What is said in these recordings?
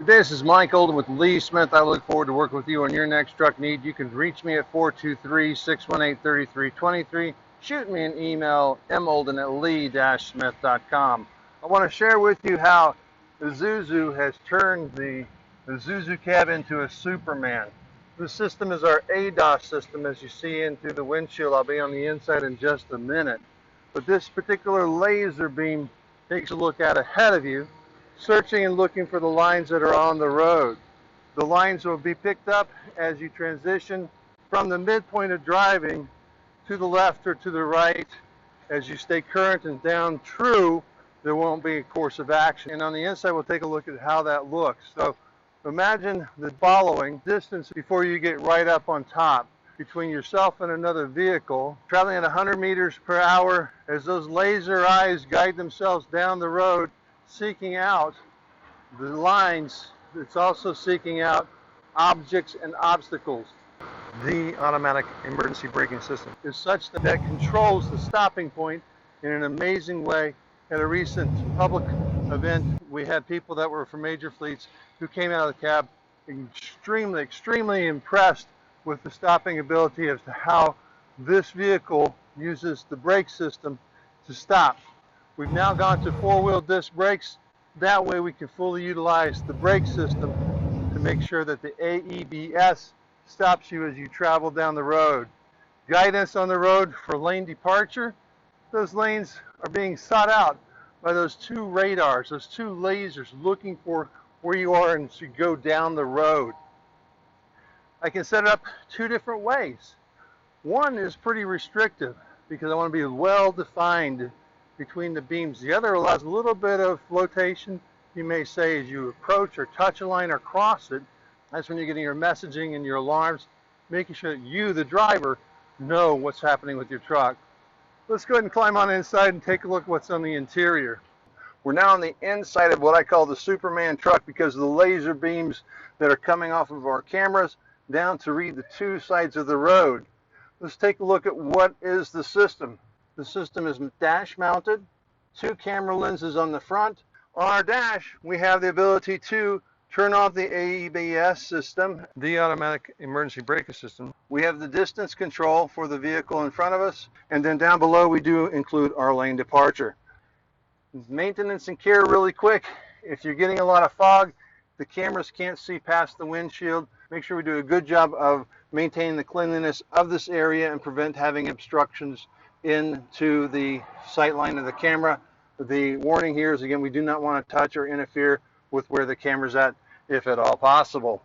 This is Michael Olden with Lee-Smith. I look forward to working with you on your next truck need. You can reach me at 423-618-3323. Shoot me an email, molden@lee-smith.com. I want to share with you how Isuzu has turned the Isuzu cab into a Superman. The system is our ADAS system, as you see in through the windshield. I'll be on the inside in just a minute. But this particular laser beam takes a look out ahead of you, searching and looking for the lines that are on the road. The lines will be picked up as you transition from the midpoint of driving to the left or to the right. As you stay current and down true, there won't be a course of action. And on the inside, we'll take a look at how that looks. So imagine the following distance before you get right up on top between yourself and another vehicle, traveling at 100 meters per hour as those laser eyes guide themselves down the road, seeking out the lines. It's also seeking out objects and obstacles. The automatic emergency braking system is such that it controls the stopping point in an amazing way. At a recent public event, we had people that were from major fleets who came out of the cab extremely impressed with the stopping ability as to how this vehicle uses the brake system to stop. We've now gone to four-wheel disc brakes. That way we can fully utilize the brake system to make sure that the AEBS stops you as you travel down the road. Guidance on the road for lane departure. Those lanes are being sought out by those two radars, those two lasers looking for where you are and should go down the road. I can set it up two different ways. One is pretty restrictive because I want to be well defined between the beams. The other allows a little bit of flotation, you may say, as you approach or touch a line or cross it. That's when you're getting your messaging and your alarms, making sure that you, the driver, know what's happening with your truck. Let's go ahead and climb on inside and take a look at what's on the interior. We're now on the inside of what I call the Superman truck because of the laser beams that are coming off of our cameras down to read the two sides of the road. Let's take a look at what is the system. The system is dash mounted, two camera lenses on the front. On our dash, we have the ability to turn off the AEBS system, the automatic emergency braking system. We have the distance control for the vehicle in front of us, and then down below we do include our lane departure. Maintenance and care really quick. If you're getting a lot of fog, the cameras can't see past the windshield. Make sure we do a good job of maintaining the cleanliness of this area and prevent having obstructions into the sight line of the camera. The warning here is, again, we do not want to touch or interfere with where the camera's at, if at all possible.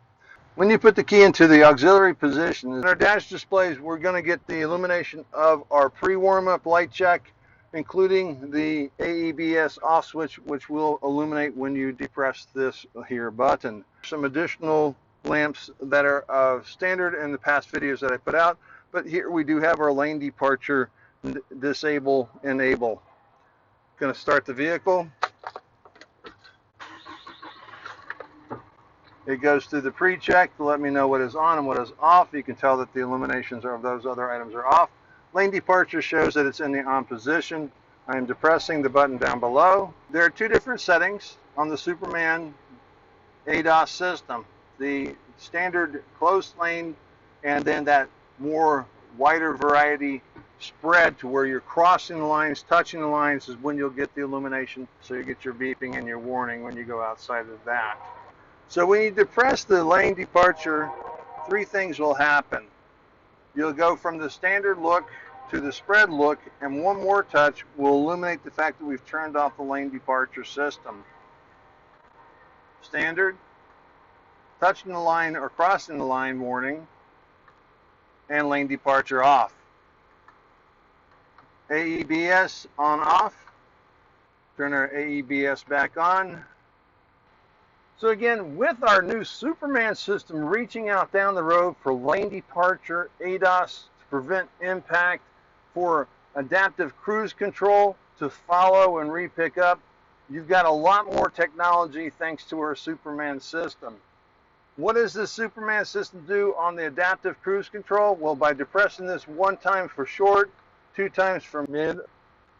When you put the key into the auxiliary position, in our dash displays, we're going to get the illumination of our pre-warm-up light check, including the AEBS off switch, which will illuminate when you depress this here button. Some additional lamps that are standard in the past videos that I put out, but here we do have our lane departure disable, enable. Going to start the vehicle. It goes through the pre-check to let me know what is on and what is off. You can tell that the illuminations of those other items are off. Lane departure shows that it's in the on position. I am depressing the button down below. There are two different settings on the Superman ADAS system. The standard closed lane and then that more wider variety spread to where you're crossing the lines, touching the lines is when you'll get the illumination. So you get your beeping and your warning when you go outside of that. So when you depress the lane departure, three things will happen. You'll go from the standard look to the spread look, and one more touch will illuminate the fact that we've turned off the lane departure system. Standard, touching the line or crossing the line warning, and lane departure off. AEBS on off. Turn our AEBS back on. So again, with our new Superman system reaching out down the road for lane departure, ADAS to prevent impact, for adaptive cruise control to follow and re-pick up, you've got a lot more technology thanks to our Superman system. What does this Superman system do on the adaptive cruise control? Well, by depressing this one time for short, two times for mid,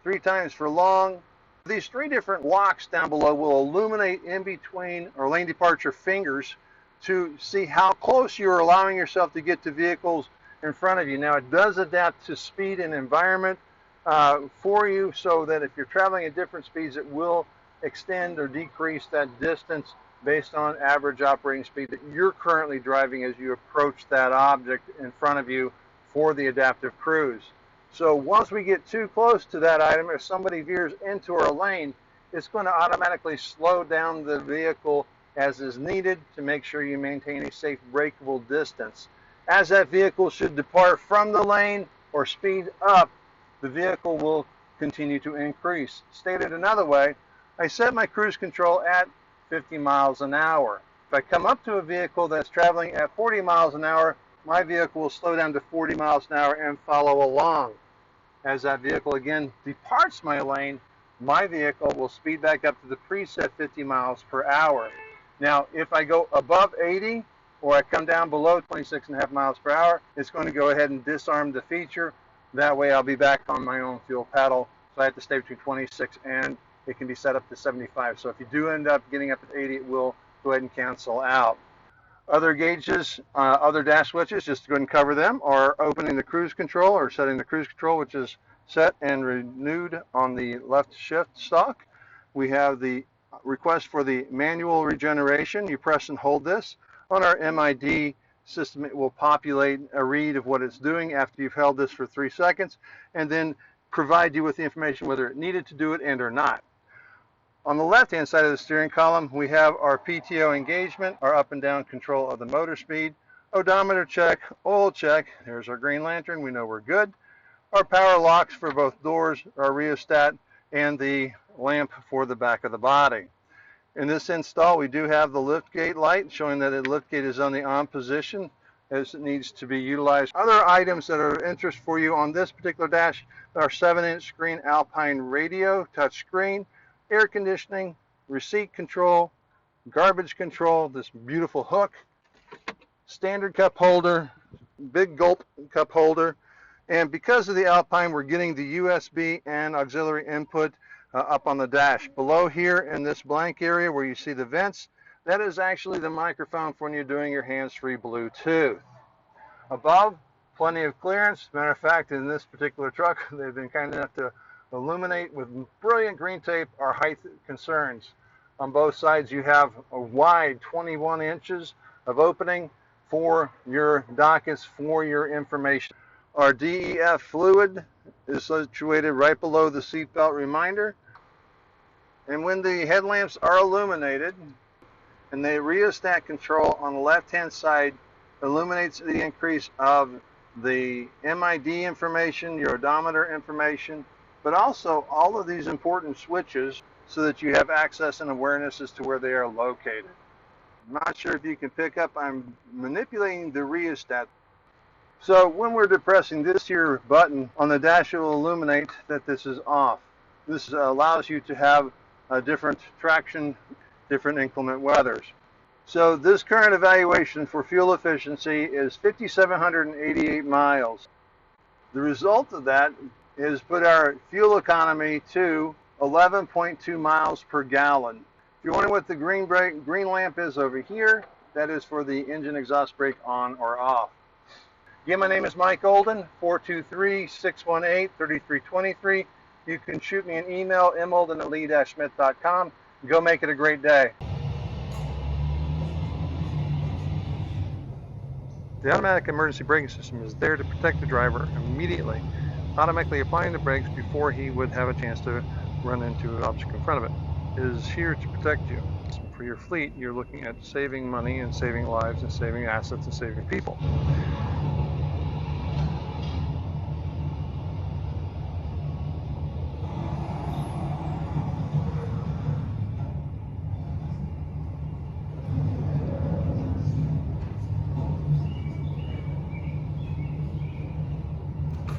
three times for long, These three different locks down below will illuminate in between or lane departure fingers to see how close you're allowing yourself to get to vehicles in front of you. Now, it does adapt to speed and environment for you, so that if you're traveling at different speeds, it will extend or decrease that distance based on average operating speed that you're currently driving as you approach that object in front of you for the adaptive cruise. So once we get too close to that item, if somebody veers into our lane, it's going to automatically slow down the vehicle as is needed to make sure you maintain a safe brakeable distance. As that vehicle should depart from the lane or speed up, the vehicle will continue to increase. Stated another way, I set my cruise control at 50 miles an hour. If I come up to a vehicle that's traveling at 40 miles an hour, my vehicle will slow down to 40 miles an hour and follow along. As that vehicle again departs my lane, my vehicle will speed back up to the preset 50 miles per hour. Now, if I go above 80 or I come down below 26.5 miles per hour, it's going to go ahead and disarm the feature. That way I'll be back on my own fuel pedal. So I have to stay between 26 and it can be set up to 75. So if you do end up getting up at 80, it will go ahead and cancel out. Other gauges, other dash switches, just to go ahead and cover them, are opening the cruise control or setting the cruise control, which is set and renewed on the left shift stalk. We have the request for the manual regeneration. You press and hold this. On our MID system, it will populate a read of what it's doing after you've held this for 3 seconds, and then provide you with the information whether it needed to do it and or not. On the left-hand side of the steering column, we have our PTO engagement, our up and down control of the motor speed, odometer check, oil check. There's our green lantern. We know we're good. Our power locks for both doors, our rheostat, and the lamp for the back of the body. In this install, we do have the liftgate light showing that the liftgate is on the on position as it needs to be utilized. Other items that are of interest for you on this particular dash are 7-inch screen Alpine radio, touch screen, air conditioning, receipt control, garbage control, this beautiful hook, standard cup holder, big gulp cup holder, and because of the Alpine, we're getting the USB and auxiliary input up on the dash. Below here in this blank area where you see the vents, that is actually the microphone for when you're doing your hands-free Bluetooth. Above, plenty of clearance. Matter of fact, in this particular truck, they've been kind enough to illuminate with brilliant green tape our height concerns. On both sides, you have a wide 21 inches of opening for your dockets, for your information. Our DEF fluid is situated right below the seatbelt reminder. And when the headlamps are illuminated, and the rheostat control on the left-hand side illuminates the increase of the MID information, your odometer information, but also all of these important switches so that you have access and awareness as to where they are located. I'm not sure if you can pick up, I'm manipulating the rheostat. So when we're depressing this here button on the dash, it will illuminate that this is off. This allows you to have a different traction, different inclement weathers. So this current evaluation for fuel efficiency is 5,788 miles. The result of that is put our fuel economy to 11.2 miles per gallon. If you're wondering what the green lamp is over here, that is for the engine exhaust brake on or off. Again, my name is Mike Olden, 423-618-3323. You can shoot me an email, molden@lee-smith.com. Go make it a great day. The automatic emergency braking system is there to protect the driver immediately, automatically applying the brakes before he would have a chance to run into an object in front of it. It is here to protect you. For your fleet, you're looking at saving money and saving lives and saving assets and saving people.